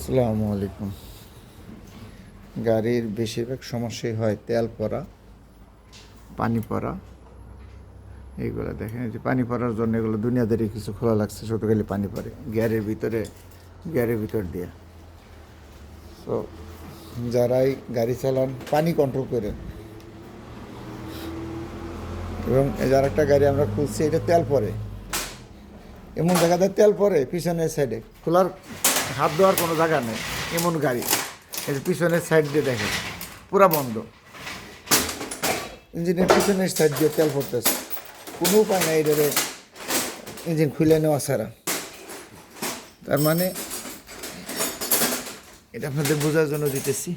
আসসালামু আলাইকুম। গাড়ির বেশিরভাগ সমস্যাই হয় তেল পড়া, পানি পড়া। এইগুলো দেখেন, এই যে পানি পড়ার জন্য এগুলো দুনিয়াদারি কিছু খোলা লাগছে, শুধু খালি পানি পড়ে গিয়ারের ভিতর দিয়ে। তো যারাই গাড়ি চালান পানি কন্ট্রোল করেন। এবং যার একটা গাড়ি আমরা খুলছি, এটা তেল পড়ে, এমন জায়গাতে তেল পড়ে পিছনের সাইডে, খোলার হাত দেওয়ার কোনো জায়গা নেই এমন গাড়ি। এই যে পিছনের সাইড দিয়ে দেখেন পুরা বন্ধ, ইঞ্জিনের পিছনের সাইড দিয়ে তেল পড়তেছে, কোনো উপায় নাই এটারে ইঞ্জিন খুলে নেওয়া ছাড়া। তার মানে এটা আপনাদের বোঝার জন্য দিতেছি।